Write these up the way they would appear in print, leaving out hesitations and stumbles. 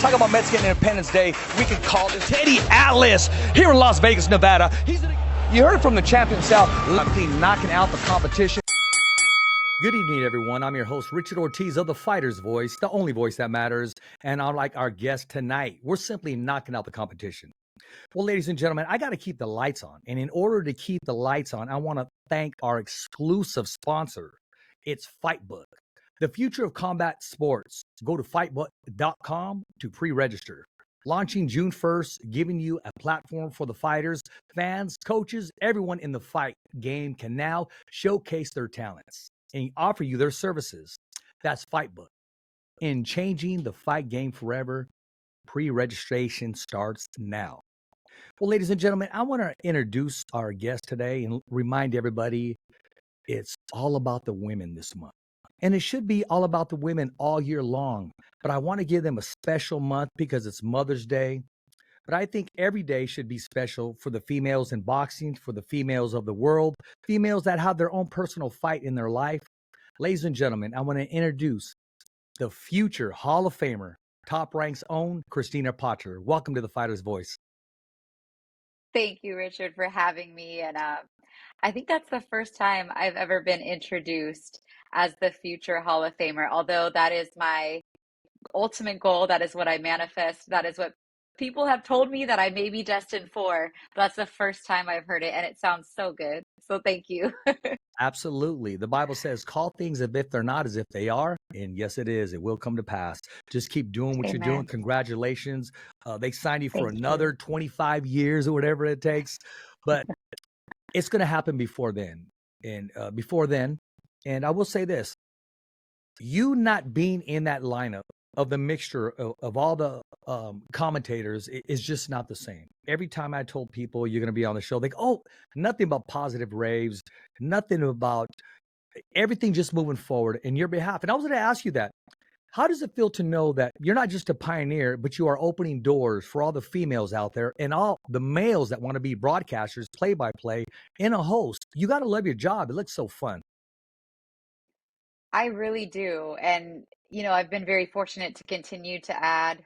Talk about Mexican Independence Day. We can call this Teddy Atlas here in Las Vegas, Nevada. You heard from the champion himself, knocking out the competition. Good evening, everyone. I'm your host, Richard Ortiz of The Fighter's Voice, the only voice that matters. And unlike our guest tonight, we're simply knocking out the competition. Well, ladies and gentlemen, I got to keep the lights on. And in order to keep the lights on, I want to thank our exclusive sponsor. It's FIGHTBOOK, the future of combat sports. Go to fightbook.com to pre-register. Launching June 1st, giving you a platform for the fighters, fans, coaches, everyone in the fight game can now showcase their talents and offer you their services. That's FIGHTBOOK. In changing the fight game forever, pre-registration starts now. Well, ladies and gentlemen, I want to introduce our guest today and remind everybody it's all about the women this month. And it should be all about the women all year long. But I want to give them a special month because it's Mother's Day. But I think every day should be special for the females in boxing, for the females of the world, females that have their own personal fight in their life. Ladies and gentlemen, I want to introduce the future Hall of Famer, Top Rank's own Crystina Poncher. Welcome to The Fighter's Voice. Thank you, Richard, for having me. And I think that's the first time I've ever been introduced as the future Hall of Famer, although that is my ultimate goal. That is what I manifest. That is what people have told me that I may be destined for. That's the first time I've heard it, and it sounds so good. So thank you. Absolutely. The Bible says, call things as if they're not as if they are. And yes, it is. It will come to pass. Just keep doing what you're doing. Congratulations. They signed you for another 25 years or whatever it takes. But it's going to happen before then. And and I will say this, you not being in that lineup of the mixture of all the commentators is just not the same. Every time I told people you're going to be on the show, they go, oh, nothing about positive raves, nothing about everything just moving forward in your behalf. And I was going to ask you that. How does it feel to know that you're not just a pioneer, but you are opening doors for all the females out there and all the males that want to be broadcasters, play-by-play, and a host? You got to love your job. It looks so fun. I really do. And, I've been very fortunate to continue to add,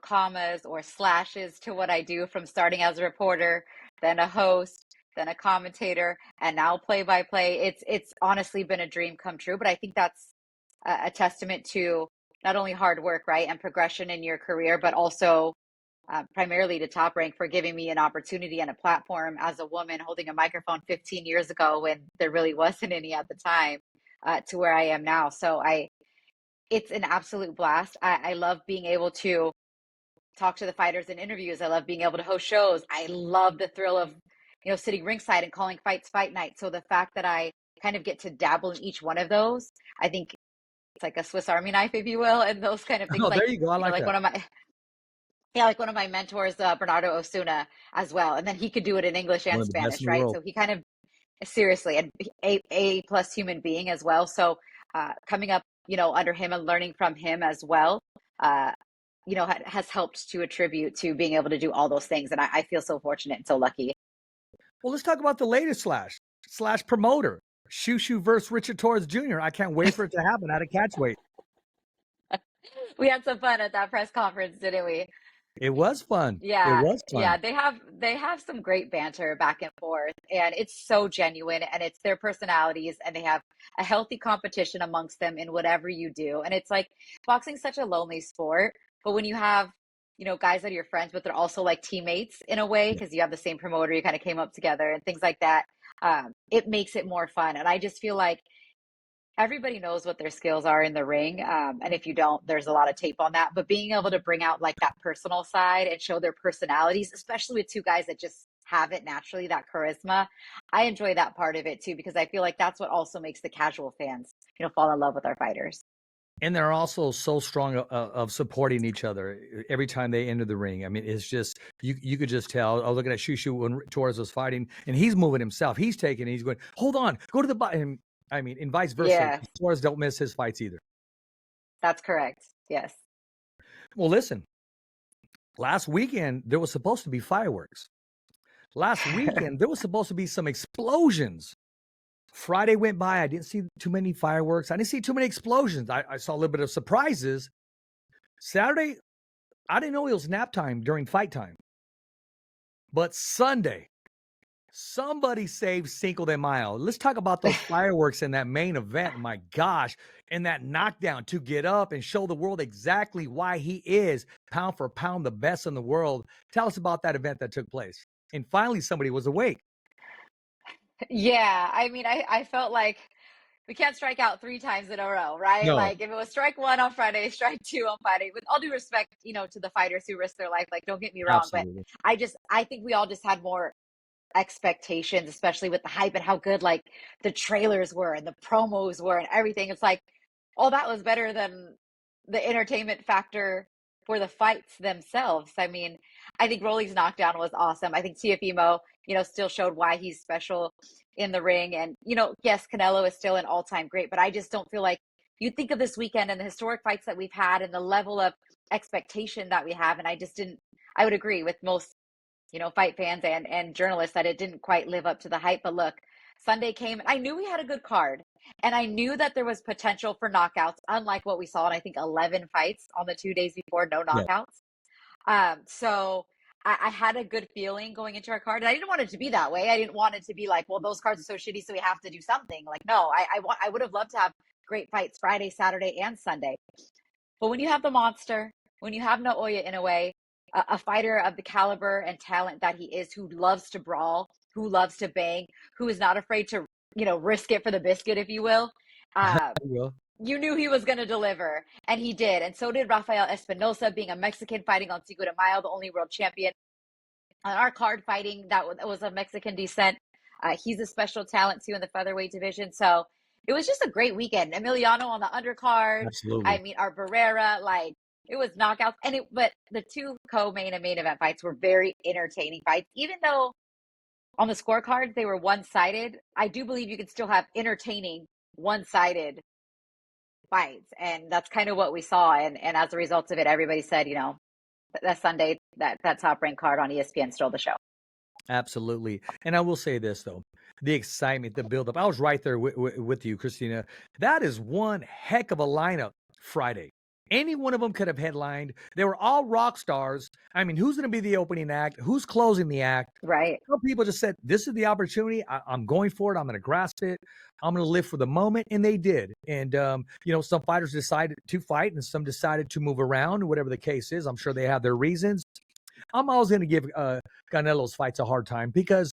commas or slashes to what I do, from starting as a reporter, then a host, then a commentator, and now play-by-play. It's honestly been a dream come true, but I think that's a testament to not only hard work, right, and progression in your career, but also primarily to Top Rank for giving me an opportunity and a platform as a woman holding a microphone 15 years ago when there really wasn't any at the time. To where I am now. So it's an absolute blast. I love being able to talk to the fighters in interviews. I love being able to host shows. I love the thrill of, sitting ringside and calling fights fight night. So the fact that I kind of get to dabble in each one of those, I think it's like a Swiss Army knife, if you will, and those kind of things. Oh, there you go. I like that. Like one of my mentors, Bernardo Osuna, as well. And then he could do it in English and Spanish, right? So he kind of, seriously, and a plus human being as well. So coming up, under him and learning from him as well, has helped to attribute to being able to do all those things. And I feel so fortunate and so lucky. Well, let's talk about the latest slash promoter, Shushu versus Richard Torres Jr. I can't wait for it to happen at a catch weight. We had some fun at that press conference, didn't we? It was fun. Yeah. It was fun. Yeah. They have some great banter back and forth, and it's so genuine, and it's their personalities, and they have a healthy competition amongst them in whatever you do. And it's like, boxing's such a lonely sport, but when you have, guys that are your friends, but they're also like teammates in a way, because you have the same promoter, you kind of came up together and things like that. It makes it more fun. And I just feel like everybody knows what their skills are in the ring. And if you don't, there's a lot of tape on that. But being able to bring out like that personal side and show their personalities, especially with two guys that just have it naturally, that charisma, I enjoy that part of it too, because I feel like that's what also makes the casual fans, fall in love with our fighters. And they're also so strong of supporting each other every time they enter the ring. I mean, it's just, you could just tell. I was looking at Shushu when Torres was fighting, and he's moving himself. He's taking it. He's going, hold on, go to the bottom. I mean, and vice versa. Yeah. Torres don't miss his fights either. That's correct. Yes. Well, listen, last weekend, there was supposed to be fireworks. Last weekend, there was supposed to be some explosions. Friday went by. I didn't see too many fireworks. I didn't see too many explosions. I saw a little bit of surprises. Saturday, I didn't know it was nap time during fight time. But Sunday, somebody saved Cinco de Mayo. Let's talk about those fireworks in that main event. My gosh. And that knockdown to get up and show the world exactly why he is pound for pound the best in the world. Tell us about that event that took place. And finally, somebody was awake. Yeah, I mean, I felt like we can't strike out three times in a row, right? No, Like if it was strike one on Friday, strike two on Friday, with all due respect, to the fighters who risk their life, like don't get me wrong, but absolutely. I think we all just had more expectations, especially with the hype and how good like the trailers were and the promos were and everything. It's like all that was better than the entertainment factor for the fights themselves. I mean, I think Rolly's knockdown was awesome. I think Tiafimo, still showed why he's special in the ring. And, yes, Canelo is still an all-time great, but I just don't feel like you think of this weekend and the historic fights that we've had and the level of expectation that we have. And I would agree with most fight fans and journalists that it didn't quite live up to the hype. But look, Sunday came and I knew we had a good card. And I knew that there was potential for knockouts, unlike what we saw in I think 11 fights on the 2 days before, no Yeah. knockouts. So I had a good feeling going into our card. And I didn't want it to be that way. I didn't want it to be like, well, those cards are so shitty, so we have to do something. Like, no, I would have loved to have great fights Friday, Saturday, and Sunday. But when you have the monster, when you have Naoya Inoue, a fighter of the caliber and talent that he is, who loves to brawl, who loves to bang, who is not afraid to, risk it for the biscuit, if you will, uh, Yeah. you knew he was going to deliver. And he did. And so did Rafael Espinosa, being a Mexican fighting on Cinco de Mayo, the only world champion. On our card fighting, that was of Mexican descent. He's a special talent too in the featherweight division. So it was just a great weekend. Emiliano on the undercard. I Absolutely. mean, our Barrera, like it was knockouts. But the two co-main and main event fights were very entertaining fights. Even though on the scorecards they were one-sided, I do believe you can still have entertaining one-sided fights. And that's kind of what we saw. And as a result of it, everybody said, that Sunday, that top ranked card on ESPN stole the show. Absolutely. And I will say this, though, the excitement, the buildup. I was right there with you, Christina. That is one heck of a lineup Friday. Any one of them could have headlined. They were all rock stars. I mean, who's going to be the opening act? Who's closing the act? Right. Some people just said, this is the opportunity. I'm going for it. I'm going to grasp it. I'm going to live for the moment. And they did. And, some fighters decided to fight and some decided to move around, whatever the case is. I'm sure they have their reasons. I'm always going to give Canelo's fights a hard time because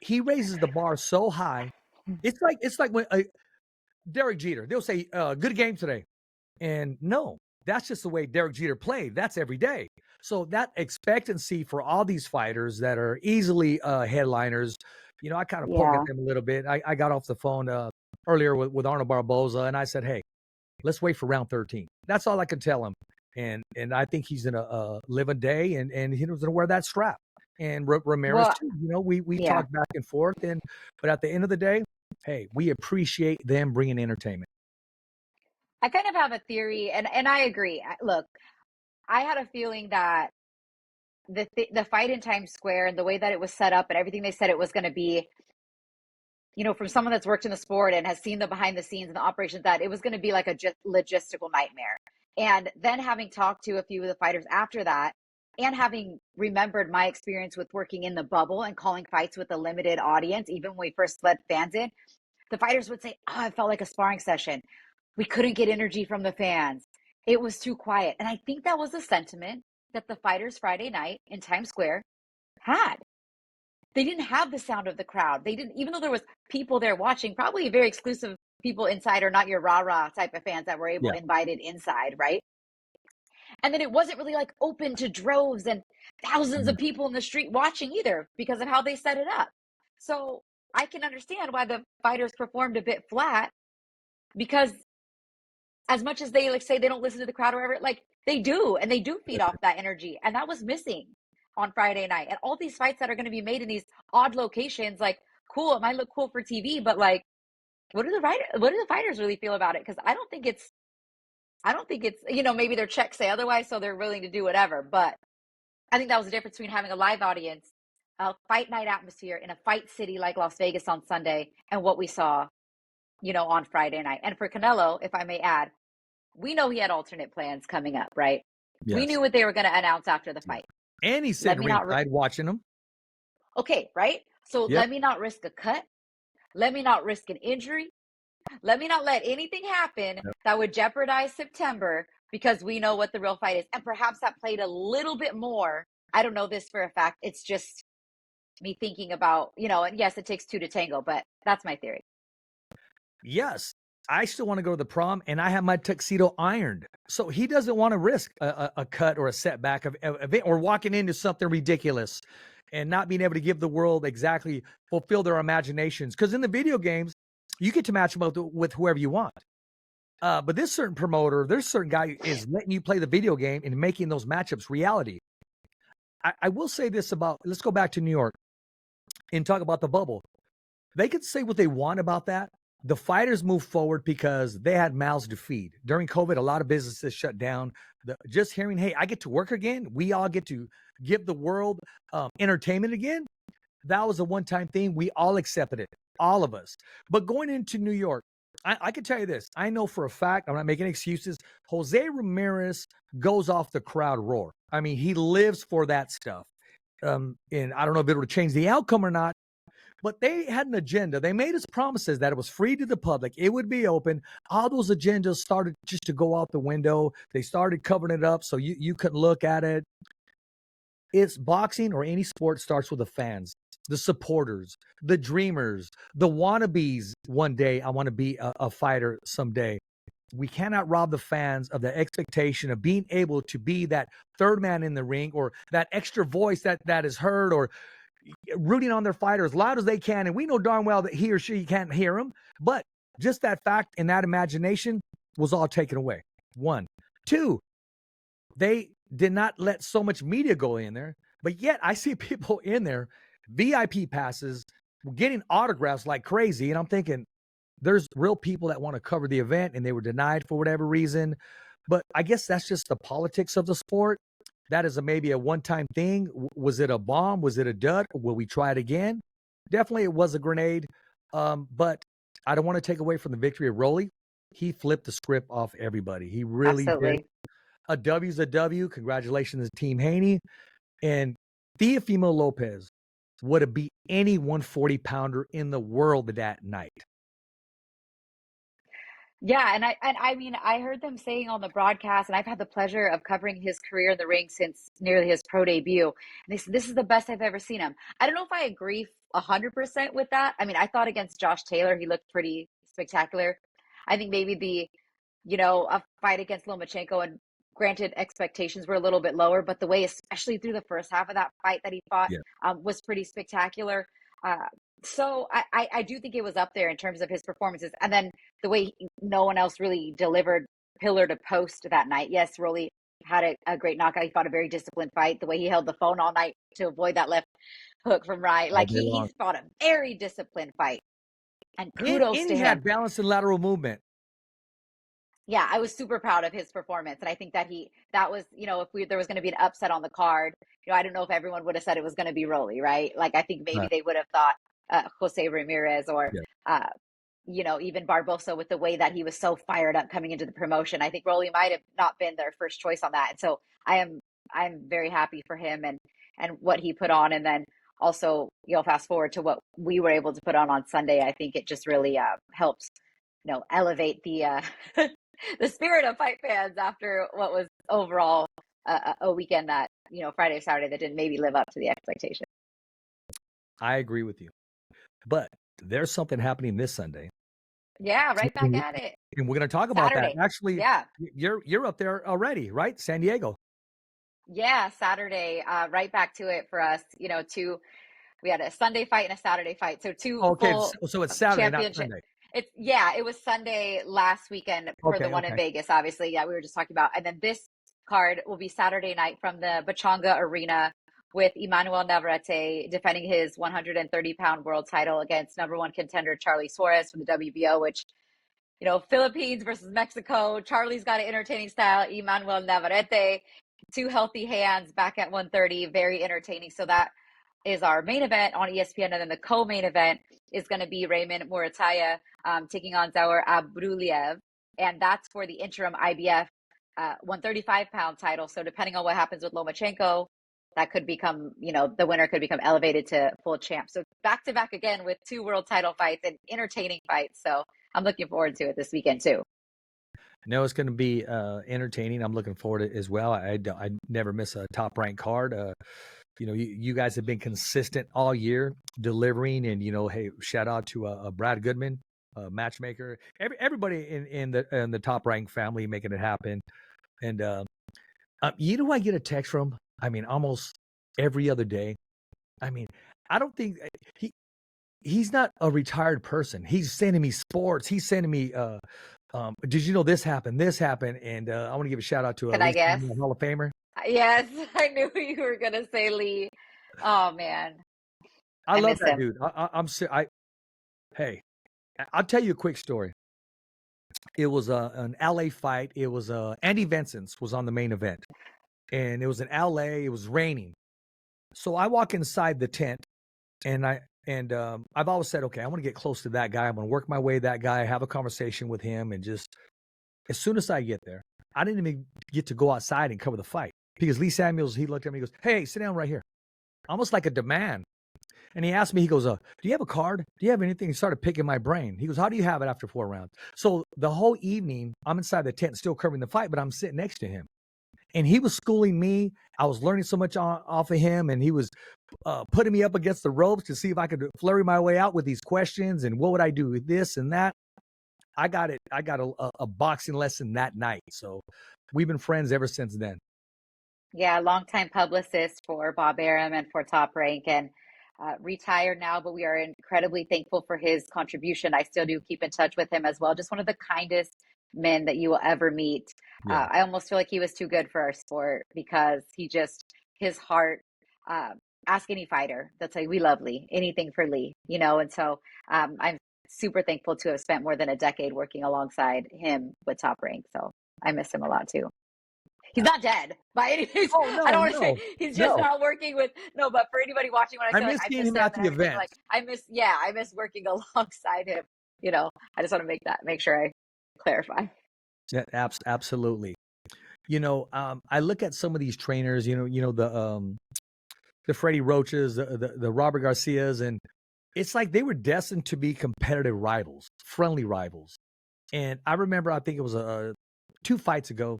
he raises the bar so high. It's like when Derek Jeter, they'll say, good game today. And no, that's just the way Derek Jeter played. That's every day. So that expectancy for all these fighters that are easily headliners, I kind of poke at Yeah. them a little bit. I got off the phone earlier with Arnold Barboza, and I said, hey, let's wait for round 13. That's all I could tell him. And I think he's going to live a day, and he was going to wear that strap. And Ramirez, Well, too. We yeah. talked back and forth. But at the end of the day, hey, we appreciate them bringing entertainment. I kind of have a theory, and I agree. Look, I had a feeling that the fight in Times Square and the way that it was set up and everything they said it was going to be, from someone that's worked in the sport and has seen the behind the scenes and the operations, that it was going to be like a logistical nightmare. And then having talked to a few of the fighters after that, and having remembered my experience with working in the bubble and calling fights with a limited audience, even when we first let fans in, the fighters would say, oh, it felt like a sparring session. We couldn't get energy from the fans. It was too quiet. And I think that was the sentiment that the fighters Friday night in Times Square had. They didn't have the sound of the crowd. They didn't, even though there was people there watching, probably very exclusive people inside, or not your rah-rah type of fans that were invited inside, right? And then it wasn't really like open to droves and thousands of people in the street watching either, because of how they set it up. So I can understand why the fighters performed a bit flat, because as much as they say they don't listen to the crowd or whatever, like they do, and they do feed off that energy. And that was missing on Friday night. And all these fights that are going to be made in these odd locations, like, cool, it might look cool for TV, but like, what do the fighters really feel about it? Because I don't think it's, maybe their checks say otherwise, so they're willing to do whatever. But I think that was the difference between having a live audience, a fight night atmosphere in a fight city like Las Vegas on Sunday, and what we saw, on Friday night. And for Canelo, if I may add, we know he had alternate plans coming up, right? We Yes. knew what they were going to announce after the Yeah. fight. And he's Let sitting me not, ringside watching them. okay, right? So Yep. let me not risk a cut. Let me not risk an injury. Let me not let anything happen Yep. that would jeopardize September because we know what the real fight is. And perhaps that played a little bit more. I don't know this for a fact. It's just me thinking about, and yes, it takes two to tango, but that's my theory. Yes. I still want to go to the prom, and I have my tuxedo ironed. So he doesn't want to risk a cut or a setback of event or walking into something ridiculous and not being able to give the world exactly fulfill their imaginations. Because in the video games, you get to match them up with whoever you want. But this certain promoter, there's certain guy is letting you play the video game and making those matchups reality. I will say this about, let's go back to New York and talk about the bubble. They could say what they want about that. The fighters moved forward because they had mouths to feed. During COVID, a lot of businesses shut down. Just hearing, hey, I get to work again. We all get to give the world entertainment again. That was a one-time thing. We all accepted it, all of us. But going into New York, I can tell you this. I know for a fact, I'm not making excuses, Jose Ramirez goes off the crowd roar. I mean, he lives for that stuff. And I don't know if it would change the outcome or not, but they had an agenda. They made us promises that it was free to the public. It would be open. All those agendas started just to go out the window. They started covering it up so you couldn't look at it. It's boxing or any sport starts with the fans, the supporters, the dreamers, the wannabes. One day, I want to be a fighter someday. We cannot rob the fans of the expectation of being able to be that third man in the ring or that extra voice that is heard or rooting on their fighter as loud as they can. And we know darn well that he or she can't hear him. But just that fact and that imagination was all taken away. One. Two, they did not let so much media go in there. But yet I see people in there, VIP passes, getting autographs like crazy. And I'm thinking, there's real people that want to cover the event and they were denied for whatever reason. But I guess that's just the politics of the sport. That is maybe a one-time thing. Was it a bomb? Was it a dud? Will we try it again? Definitely it was a grenade. But I don't want to take away from the victory of Rolly. He flipped the script off everybody. He really did. Absolutely. A W's a W. Congratulations to Team Haney. And Teofimo Lopez would have beat any 140-pounder in the world that night. Yeah, and I mean, I heard them saying on the broadcast, and I've had the pleasure of covering his career in the ring since nearly his pro debut. And they said this is the best I've ever seen him. I don't know if I agree 100% with that. I mean, I thought against Josh Taylor, he looked pretty spectacular. I think maybe a fight against Lomachenko, and granted, expectations were a little bit lower, but the way, especially through the first half of that fight that he fought, Yeah. was pretty spectacular. So I do think it was up there in terms of his performances. And then the way no one else really delivered pillar to post that night. Yes, Rolly had a great knockout. He fought a very disciplined fight. The way he held the phone all night to avoid that left hook from Ryan. All Like day long. he fought a very disciplined fight. And And kudos to he him. had balance and lateral movement. Yeah, I was super proud of his performance. And I think that was, if there was going to be an upset on the card, I don't know if everyone would have said it was going to be Rolly, right? Like I think maybe Right. they would have thought Jose Ramirez or Yeah. even Barbosa, with the way that he was so fired up coming into the promotion. I think Rolly might have not been their first choice on that. And so I'm very happy for him and what he put on. And then also, fast forward to what we were able to put on Sunday. I think it just really helps, elevate the the spirit of fight fans after what was overall a weekend that, Friday, Saturday, that didn't maybe live up to the expectation. I agree with you. But there's something happening this Sunday. Yeah, right back at it. And we're going to talk about that. Saturday. Actually, Yeah. you're up there already, right? San Diego. Yeah, Saturday, right back to it for us. We had a Sunday fight and a Saturday fight. So two Okay, full so it's Saturday, not championship. Sunday. It was Sunday last weekend for the one in Vegas, obviously. Yeah, we were just talking about. And then this card will be Saturday night from the Bachanga Arena with Emmanuel Navarrete defending his 130-pound world title against number one contender Charlie Suarez from the WBO, which, Philippines versus Mexico. Charlie's got an entertaining style. Emmanuel Navarrete, two healthy hands back at 130, very entertaining. So that is our main event on ESPN. And then the co-main event is going to be Raymond Murataya taking on Zaur Abduliev. And that's for the interim IBF 135-pound title. So depending on what happens with Lomachenko, that could become, the winner could become elevated to full champ. So back to back again with 2 world title fights and entertaining fights. So I'm looking forward to it this weekend too. No, it's going to be entertaining. I'm looking forward to it as well. I never miss a top ranked card. You guys have been consistent all year delivering, and hey, shout out to Brad Goodman, matchmaker, everybody in the top ranked family making it happen. And I get a text from, almost every other day. I don't think he's not a retired person. He's sending me sports. He's sending me did you know this happened? This happened, and I want to give a shout out to Can I Lisa, guess? Hall of Famer. Yes, I knew you were gonna say Lee. Oh man, I I love miss that him. dude. Hey, I'll tell you a quick story. It was an LA fight. It was Andy Vincent's was on the main event, and it was in LA. It was raining, so I walk inside the tent, and I've always said, okay, I want to get close to that guy. I'm going to work my way to that guy, have a conversation with him, and just as soon as I get there, I didn't even get to go outside and cover the fight because Lee Samuels, he looked at me, he goes, "Hey, sit down right here," almost like a demand. And he asked me, he goes, "Do you have a card? Do you have anything?" He started picking my brain. He goes, "How do you have it after 4 rounds?" So the whole evening, I'm inside the tent still covering the fight, but I'm sitting next to him. And he was schooling me. I was learning so much off of him, and he was putting me up against the ropes to see if I could flurry my way out with these questions and what would I do with this and that. I got it. I got a boxing lesson that night. So we've been friends ever since then. Yeah, longtime publicist for Bob Arum and for Top Rank, and retired now, but we are incredibly thankful for his contribution. I still do keep in touch with him as well. Just one of the kindest men that you will ever meet. Yeah. I almost feel like he was too good for our sport because his heart, uh, ask any fighter, that's like, we love Lee, anything for Lee, and so I'm super thankful to have spent more than a decade working alongside him with Top Rank. So I miss him a lot too. He's not dead by any means. Oh I don't no, want to say no, he's just no. not working with no, but for anybody watching when I I say like miss I seeing miss him him at and the everything, like events. I miss working alongside him. I just want to make sure I clarify. Yeah, absolutely. I look at some of these trainers. The Freddie Roaches, the Robert Garcias, and it's like they were destined to be competitive rivals, friendly rivals. And I remember, I think it was 2 fights ago,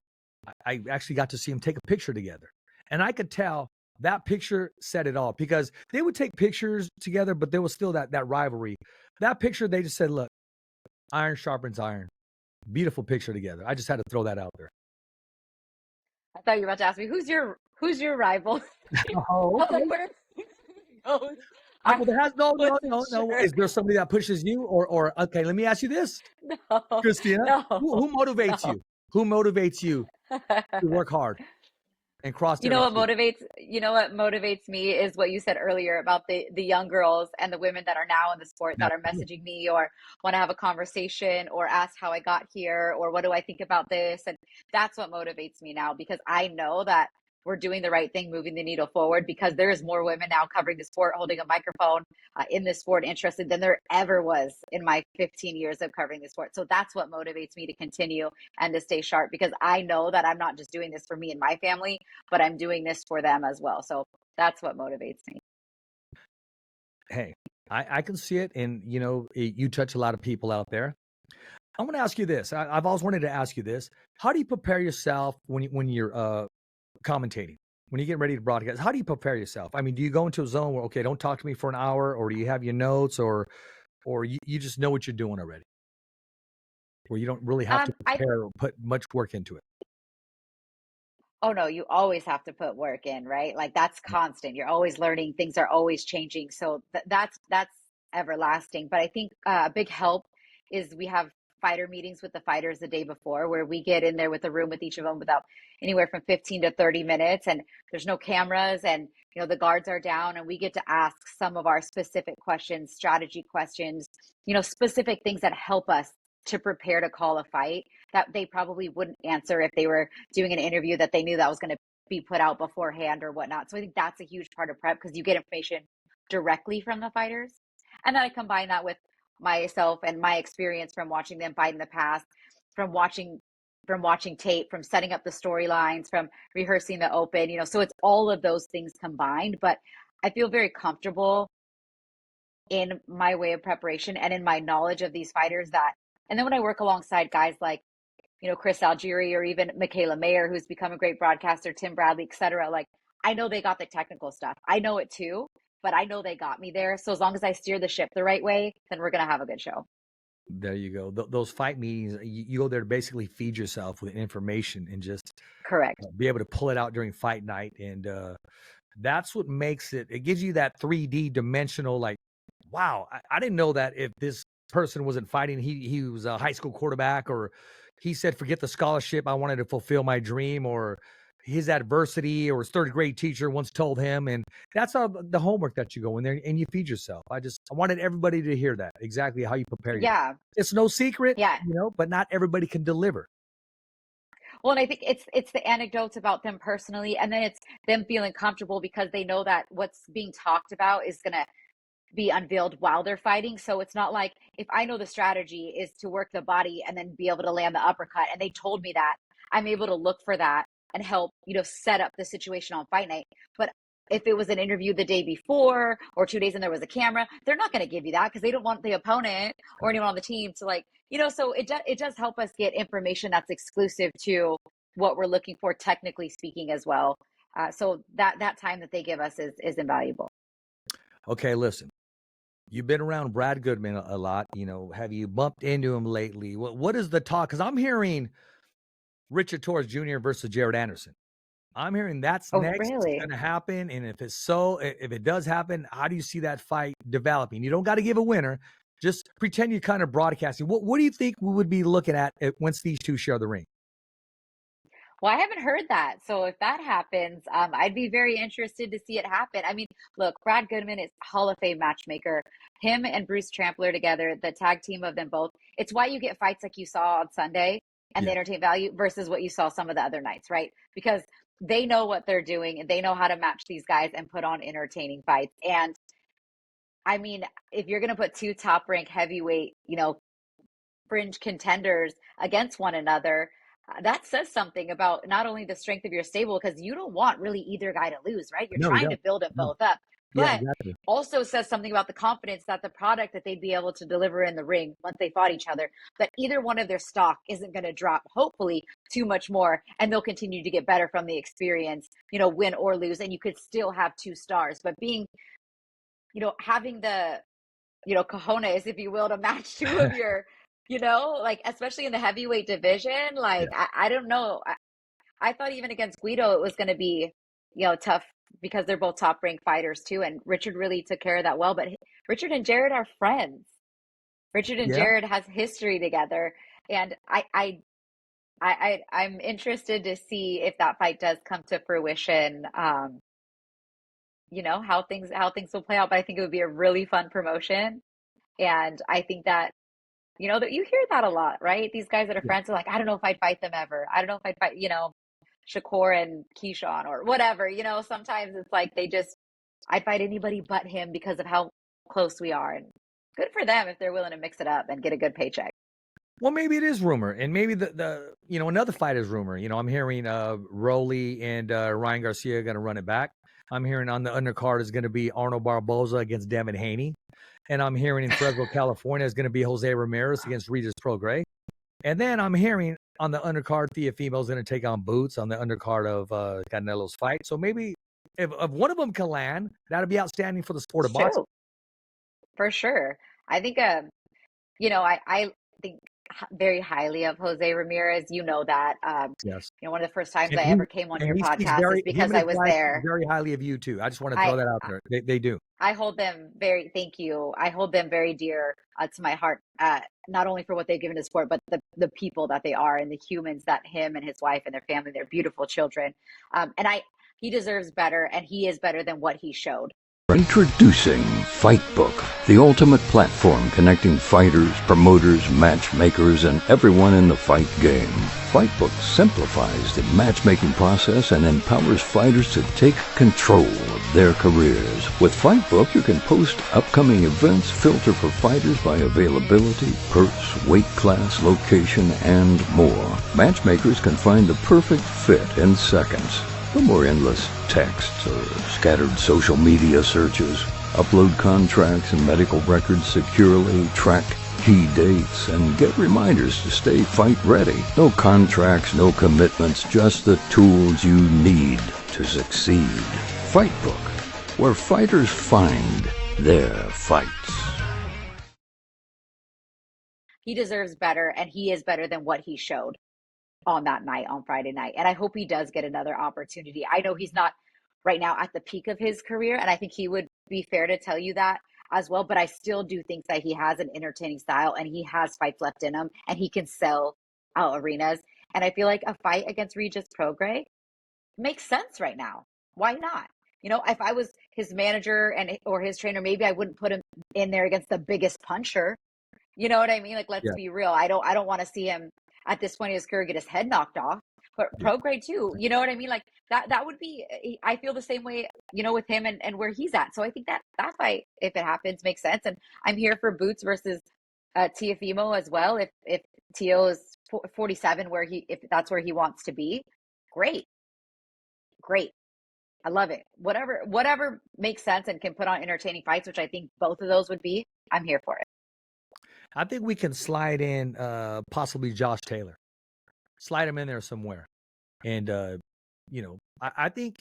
I actually got to see them take a picture together. And I could tell that picture said it all because they would take pictures together, but there was still that rivalry. That picture, they just said, look, iron sharpens iron. Beautiful picture together. I just had to throw that out there. I thought you were about to ask me who's your rival. Oh, I was like, okay. where goes? I Well, there has no, no, wasn't no, no. sure. Is there somebody that pushes you, or okay? Let me ask you this, No, Christina. Who motivates no. you? Who motivates you to work hard and cross every T? You know what motivates me is what you said earlier about the young girls and the women that are now in the sport that are Absolutely. messaging me or want to have a conversation or ask how I got here or what do I think about this. And that's what motivates me now because I know that we're doing the right thing, moving the needle forward because there's more women now covering the sport, holding a microphone in this sport, interested than there ever was in my 15 years of covering the sport. So that's what motivates me to continue and to stay sharp because I know that I'm not just doing this for me and my family, but I'm doing this for them as well. So that's what motivates me. Hey, I can see it, and you touch a lot of people out there. I want to ask you this. I've always wanted to ask you this. How do you prepare yourself when you're commentating? When you get ready to broadcast, how do you prepare yourself? Do you go into a zone where, okay, don't talk to me for an hour, or do you have your notes, or you just know what you're doing already, where you don't really have to I prepare or put much work into it? Oh no, you always have to put work in, right? Like that's constant. You're always learning, things are always changing. So that's everlasting. But I think a big help is we have fighter meetings with the fighters the day before where we get in there with a room with each of them without anywhere from 15 to 30 minutes and there's no cameras and the guards are down and we get to ask some of our specific questions, strategy questions, specific things that help us to prepare to call a fight that they probably wouldn't answer if they were doing an interview that they knew that was going to be put out beforehand or whatnot. So I think that's a huge part of prep because you get information directly from the fighters. And then I combine that with myself and my experience from watching them fight in the past, from watching from watching tape, from setting up the storylines, from rehearsing the open, so it's all of those things combined. But I feel very comfortable in my way of preparation and in my knowledge of these fighters and then when I work alongside guys like, Chris Algieri or even Michaela Mayer, who's become a great broadcaster, Tim Bradley, et cetera, like, I know they got the technical stuff. I know it too, but I know they got me there. So as long as I steer the ship the right way, then we're going to have a good show. There you go. Those fight meetings, you go there to basically feed yourself with information and just correct be able to pull it out during fight night. And that's what makes it gives you that 3D dimensional, like, wow, I didn't know that if this person wasn't fighting, he was a high school quarterback, or he said, forget the scholarship, I wanted to fulfill my dream, or his adversity or his third grade teacher once told him. And that's how the homework that you go in there and you feed yourself. I wanted everybody to hear that, exactly how you prepare. Yeah. It's no secret, yeah. But not everybody can deliver. Well, and I think it's the anecdotes about them personally, and then it's them feeling comfortable because they know that what's being talked about is going to be unveiled while they're fighting. So it's not like, if I know the strategy is to work the body and then be able to land the uppercut, and they told me that, I'm able to look for that and help, set up the situation on fight night. But if it was an interview the day before or 2 days and there was a camera, they're not going to give you that because they don't want the opponent or anyone on the team to so it does help us get information that's exclusive to what we're looking for, technically speaking, as well. So that time that they give us is invaluable. Okay, listen, you've been around Brad Goodman a lot. Have you bumped into him lately? What is the talk? Because I'm hearing Richard Torres Jr. versus Jared Anderson. I'm hearing that's next going to happen. And if it does happen, how do you see that fight developing? You don't got to give a winner. Just pretend you're kind of broadcasting. What do you think we would be looking at once these two share the ring? Well, I haven't heard that. So if that happens, I'd be very interested to see it happen. I mean, look, Brad Goodman is Hall of Fame matchmaker. Him and Bruce Trampler together, the tag team of them both. It's why you get fights like you saw on Sunday and the entertainment value versus what you saw some of the other nights, right? Because they know what they're doing and they know how to match these guys and put on entertaining fights. And I mean, if you're going to put two top ranked heavyweight, fringe contenders against one another, that says something about not only the strength of your stable, because you don't want really either guy to lose, right? You're trying to build them both up. But also says something about the confidence that the product that they'd be able to deliver in the ring once they fought each other, that either one of their stock isn't going to drop, hopefully, too much more. And they'll continue to get better from the experience, win or lose. And you could still have two stars. But being, having the, cojones, if you will, to match two of your, especially in the heavyweight division, I don't know. I thought even against Guido, it was going to be, tough, because they're both top ranked fighters too. And Richard really took care of that well, but Richard and Jared are friends. Richard and Jared has history together. And I'm interested to see if that fight does come to fruition. How things will play out, but I think it would be a really fun promotion. And I think that, that you hear that a lot, right? These guys that are friends are like, I don't know if I'd fight them ever. I don't know if I'd fight, Shakur and Keyshawn or whatever, sometimes it's like I'd fight anybody but him because of how close we are. And good for them if they're willing to mix it up and get a good paycheck. Well, maybe it is rumor, and maybe the another fight is rumor. I'm hearing Rolly and Ryan Garcia are going to run it back. I'm hearing on the undercard is going to be Arnold Barboza against Devin Haney, and I'm hearing in Fresno, California is going to be Jose Ramirez against Regis Prograis, and then I'm hearing on the undercard, Thea Female is going to take on Boots on the undercard of Canelo's fight. So maybe if one of them can land, that'll be outstanding for the sport of boxing. For sure. I think, I think very highly of Jose Ramirez. That. Yes. One of the first times I ever came on your podcast is because I was there. Very highly of you too. I just want to throw that out there. They do. I hold them thank you. I hold them very dear to my heart, not only for what they've given to sport, but the people that they are and the humans that him and his wife and their family, their beautiful children. He deserves better, and he is better than what he showed. Introducing FIGHTBOOK, the ultimate platform connecting fighters, promoters, matchmakers, and everyone in the fight game. FIGHTBOOK simplifies the matchmaking process and empowers fighters to take control of their careers. With FightBook, you can post upcoming events, filter for fighters by availability, purse, weight class, location, and more. Matchmakers can find the perfect fit in seconds. No more endless texts or scattered social media searches. Upload contracts and medical records securely, track key dates, and get reminders to stay fight ready. No contracts, no commitments, just the tools you need to succeed. FightBook, where fighters find their fights. He deserves better, and he is better than what he showed on that night, on Friday night. And I hope he does get another opportunity. I know he's not right now at the peak of his career, and I think he would be fair to tell you that as well. But I still do think that he has an entertaining style, and he has fights left in him, and he can sell out arenas. And I feel like a fight against Regis Prograis makes sense right now. Why not? You know, if I was his manager or his trainer, maybe I wouldn't put him in there against the biggest puncher. You know what I mean? Like, let's be real. I don't want to see him at this point in his career get his head knocked off. But Prograis too, you know what I mean? Like that would be, I feel the same way, you know, with him and where he's at. So I think that fight, if it happens, makes sense. And I'm here for Boots versus Teofimo as well. If Teo is 47, if that's where he wants to be, great. I love it. Whatever makes sense and can put on entertaining fights, which I think both of those would be, I'm here for it. I think we can slide in possibly Josh Taylor. Slide him in there somewhere. And, you know, I think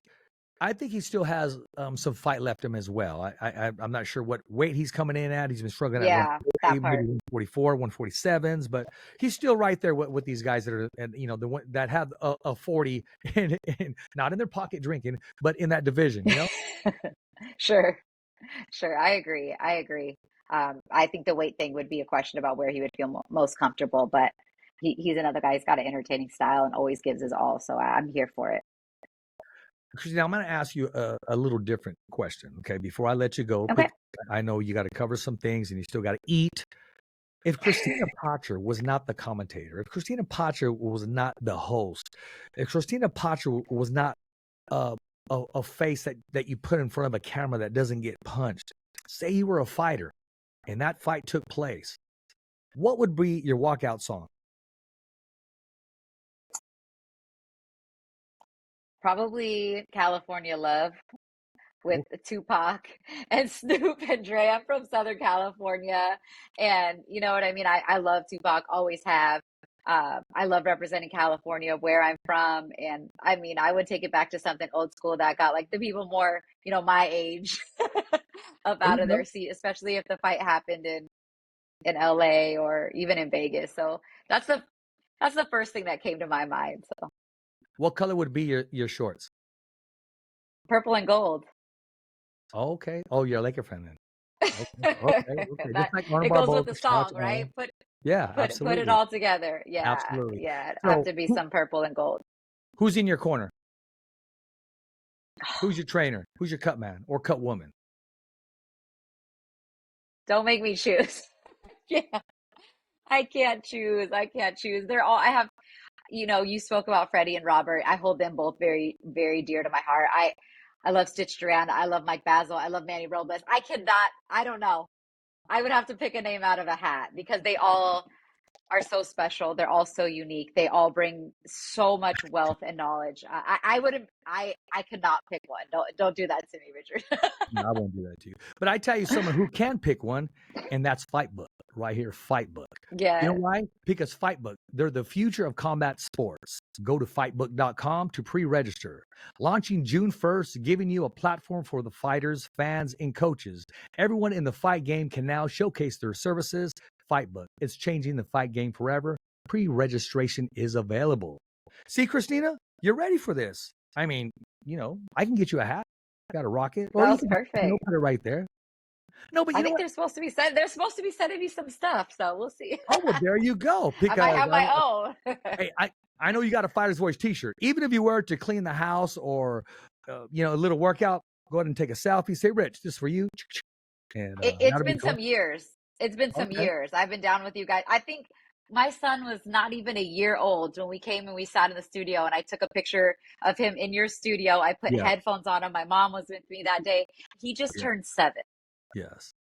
he still has some fight left in him as well. I'm not sure what weight he's coming in at. He's been struggling at that part. 144, 147s, but he's still right there with these guys that are, and you know, the one that have a 40 and not in their pocket drinking, but in that division, you know? Sure. I agree. I think the weight thing would be a question about where he would feel most comfortable, but he's another guy who's got an entertaining style and always gives his all. So I'm here for it. Christina, I'm going to ask you a little different question, okay? Before I let you go, Okay. I know you got to cover some things and you still got to eat. If Crystina Poncher was not the commentator, if Crystina Poncher was not the host, if Crystina Poncher was not a face that you put in front of a camera that doesn't get punched, say you were a fighter and that fight took place, what would be your walkout song? Probably California Love with Tupac and Snoop and Dre. I'm from Southern California, and you know what I mean? I love Tupac, always have. I love representing California, where I'm from, and I mean, I would take it back to something old school that got like the people more, you know, my age up out of their seat, especially if the fight happened in LA or even in Vegas. So that's the first thing that came to my mind. So what color would be your shorts? Purple and gold. Okay. Oh, you're a Laker fan then. Okay. That, like it goes with the song, right? Put it all together. Yeah. Absolutely. Yeah. It'd have to be some purple and gold. Who's in your corner? Who's your trainer? Who's your cut man or cut woman? Don't make me choose. Yeah. I can't choose. They're all, I have, you know, you spoke about Freddie and Robert. I hold them both very, very dear to my heart. I love Stitch Duran. I love Mike Basil. I love Manny Robles. I don't know. I would have to pick a name out of a hat because they all are so special. They're all so unique. They all bring so much wealth and knowledge. I could not pick one. Don't do that to me, Richard. No, I won't do that to you. But I tell you someone who can pick one, and that's FightBook. Right here, FightBook. Yeah. You know why? Because FightBook, they're the future of combat sports. Go to fightbook.com to pre-register. Launching June 1st, giving you a platform for the fighters, fans, and coaches. Everyone in the fight game can now showcase their services. FightBook, it's changing the fight game forever. Pre-registration is available. See, Christina, you're ready for this. I mean, you know, I can get you a hat. Got a rocket. That was perfect. Put it right there. No, but I think they're supposed to be sending me some stuff, so we'll see. Oh, well, there you go. I might have my own. Hey, I know you got a Fighter's Voice T-shirt. Even if you wear it to clean the house or, you know, a little workout, go ahead and take a selfie. Say, Rich, this is for you. And it's been some years. It's been some years. I've been down with you guys. I think my son was not even a year old when we came and we sat in the studio and I took a picture of him in your studio. I put Yeah, headphones on him. My mom was with me that day. He just yeah, turned 7. yes.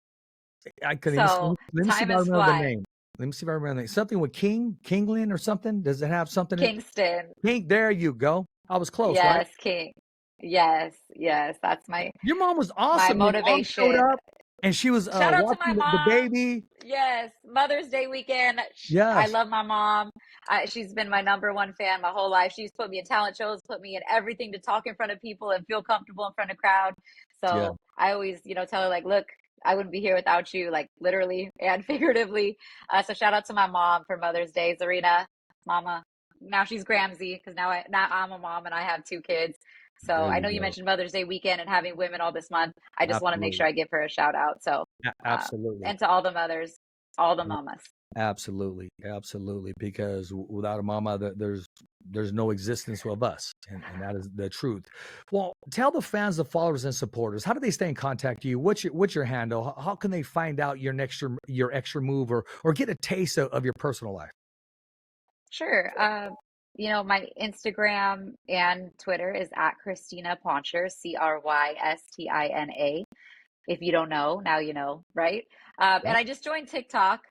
I couldn't even. So Let me see if time I is remember the flying. name. Let me see if I remember the name. Something with Kingland or something. Does it have something in Kingston. King? There you go. I was close, right? Yes, King. Yes, yes. That's Your mom was my awesome. Your mom showed motivation. up and she was Shout out to my watching the mom. baby. Yes, Mother's Day weekend. I Yes. love my mom. She's been my #1 fan my whole life. She's put me in talent shows, put me in everything to talk in front of people and feel comfortable in front of crowd. Yeah. So I always, tell her like, look, I wouldn't be here without you, like literally and figuratively. So shout out to my mom for Mother's Day, Zarina, Mama. Now she's Gramsy because now I'm a mom and I have 2 kids. So There I you know you go. mentioned Mother's Day weekend and having women all this month. I just want to make Absolutely. sure I give her a shout out. So Absolutely. and to all the mothers, all the mamas. Absolutely. Absolutely. Because without a mama, there's no existence of us. And that is the truth. Well, tell the fans, the followers, and supporters, how do they stay in contact with you? What's your handle? How can they find out your extra move or get a taste of your personal life? Sure. My Instagram and Twitter is at Crystina Poncher, Crystina. If you don't know, now you know, right? And Yep. I just joined TikTok.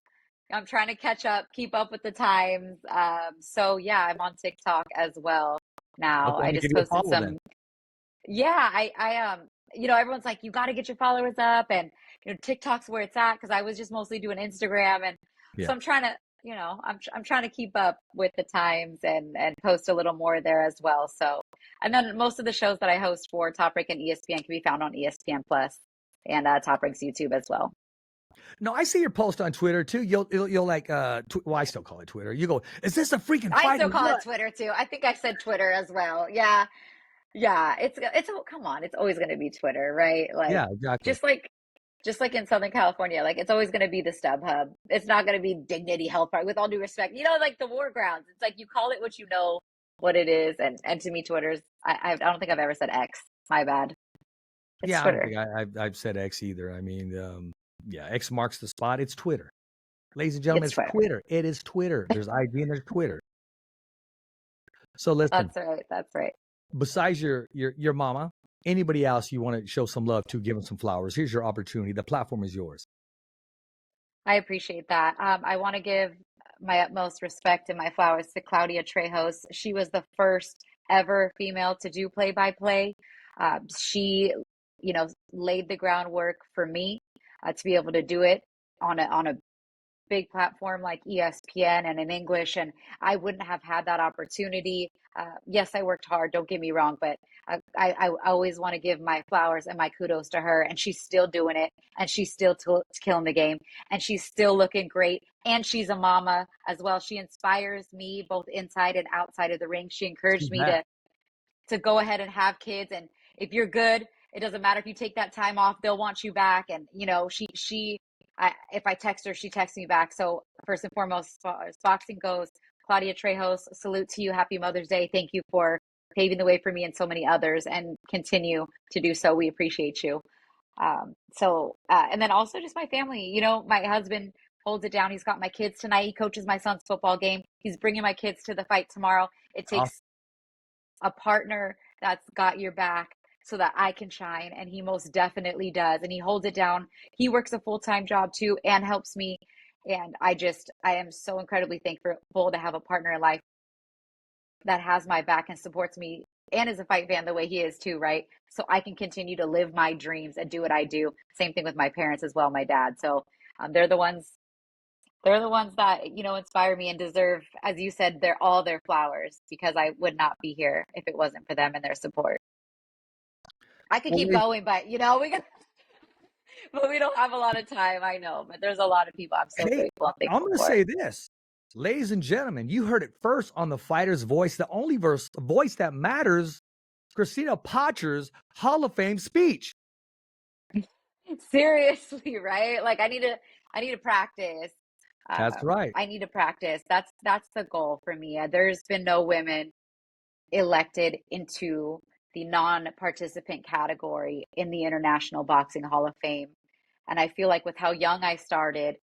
I'm trying to catch up, keep up with the times. So yeah, I'm on TikTok as well now. Okay, I'm I gonna give just you a posted follow then. some. Yeah, everyone's like, you got to get your followers up, and TikTok's where it's at because I was just mostly doing Instagram, and so Yeah. I'm trying to, I'm trying to keep up with the times and post a little more there as well. So, and then most of the shows that I host for Top Rank and ESPN can be found on ESPN Plus and Top Rank's YouTube as well. No, I see your post on Twitter too. You'll like well, I still call it Twitter. You go, is this a freaking I fight or still call it what? Twitter too. I think I said Twitter as well. Yeah. Yeah, come on, it's always going to be Twitter, right? Like Yeah, exactly. just like just like in Southern California, like it's always going to be the StubHub. It's not going to be Dignity Health Park. With all due respect, like the war grounds. It's like you call it what you know what it is, and to me, Twitter's. I don't think I've ever said X. My bad. It's Yeah, I don't Twitter. think I've said X either. I mean, yeah, X marks the spot. It's Twitter, ladies and gentlemen. It's It's Twitter. Twitter. It is Twitter. There's IG and there's Twitter. So listen, That's right. That's right. besides your mama, anybody else you want to show some love to, give them some flowers. Here's your opportunity. The platform is yours. I appreciate that. I want to give my utmost respect and my flowers to Claudia Trejos. She was the first ever female to do play-by-play. She, laid the groundwork for me to be able to do it on a big platform like ESPN and in English, and I wouldn't have had that opportunity. Yes, I worked hard, don't get me wrong, but I always want to give my flowers and my kudos to her, and she's still doing it, and she's still killing the game, and she's still looking great, and she's a mama as well. She inspires me both inside and outside of the ring. She She's encouraged me back. to go ahead and have kids, and if you're good, it doesn't matter if you take that time off, they'll want you back. And if I text her, she texts me back. So first and foremost, as far as boxing goes, Claudia Trejos, salute to you. Happy Mother's Day. Thank you for paving the way for me and so many others, and continue to do so. We appreciate you. And then also just my family. My husband holds it down. He's got my kids tonight. He coaches my son's football game. He's bringing my kids to the fight tomorrow. It Awesome. takes a partner that's got your back so that I can shine. And he most definitely does. And he holds it down. He works a full-time job too and helps me. And I am so incredibly thankful to have a partner in life that has my back and supports me and is a fight fan the way he is too, right? So I can continue to live my dreams and do what I do. Same thing with my parents as well, my dad. So they're the ones that, inspire me and deserve, as you said, they're all their flowers because I would not be here if it wasn't for them and their support. I could Well, keep going, but but we don't have a lot of time, I know, but there's a lot of people I'm so hey, grateful and I'm thankful going to for. say this. Ladies and gentlemen, you heard it first on the Fighter's Voice, the only voice that matters, Christina Potcher's Hall of Fame speech. Seriously, right? Like I need to practice. That's right. I need to practice. That's the goal for me. There's been no women elected into the non-participant category in the International Boxing Hall of Fame. And I feel like with how young I started,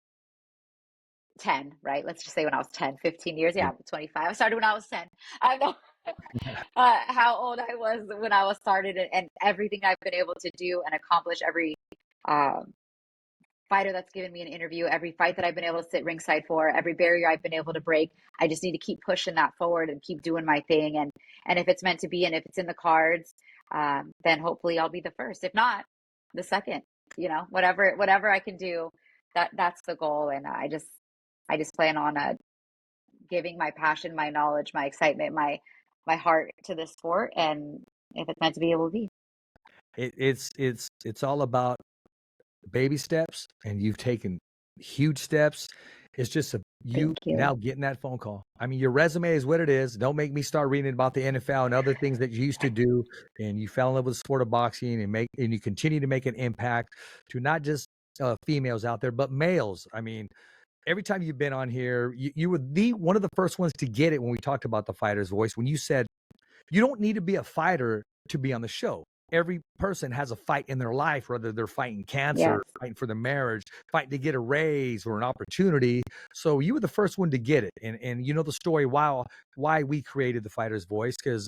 10, right? Let's just say when I was 10, 15 years. Yeah, I'm 25. I started when I was 10. I know how old I was when I was started, and everything I've been able to do and accomplish, every um, fighter that's given me an interview, every fight that I've been able to sit ringside for, every barrier I've been able to break. I just need to keep pushing that forward and keep doing my thing. And if it's meant to be, and if it's in the cards, then hopefully I'll be the first. If not, the second. Whatever I can do, that's the goal. And I just plan on giving my passion, my knowledge, my excitement, my heart to this sport. And if it's meant to be, it will be. It's all about baby steps, and you've taken huge steps. It's just you now getting that phone call. I mean, your resume is what it is. Don't make me start reading about the NFL and other things that you used to do. And you fell in love with the sport of boxing, and you continue to make an impact to not just females out there, but males. I mean, every time you've been on here, you were one of the first ones to get it when we talked about the fighter's voice, when you said you don't need to be a fighter to be on the show. Every person has a fight in their life, whether they're fighting cancer, fighting for their marriage, fighting to get a raise or an opportunity. So you were the first one to get it. And you know the story why we created the fighter's voice, because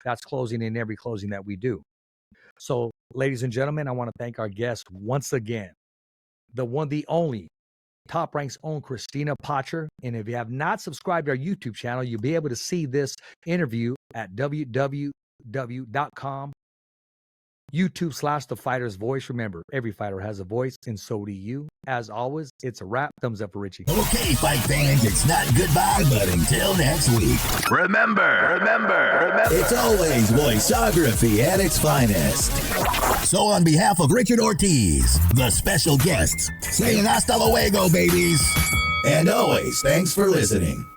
that's closing in every closing that we do. So, ladies and gentlemen, I want to thank our guest once again, the one, the only, Top Rank's own Crystina Poncher. And if you have not subscribed to our YouTube channel, you'll be able to see this interview at www.com. YouTube/The Fighter's Voice. Remember, every fighter has a voice, and so do you. As always, it's a wrap. Thumbs up for Richie. Okay, fight fans, it's not goodbye, but until next week. Remember, it's always voiceography at its finest. So on behalf of Richard Ortiz, the special guests, saying hasta luego, babies. And always, thanks for listening.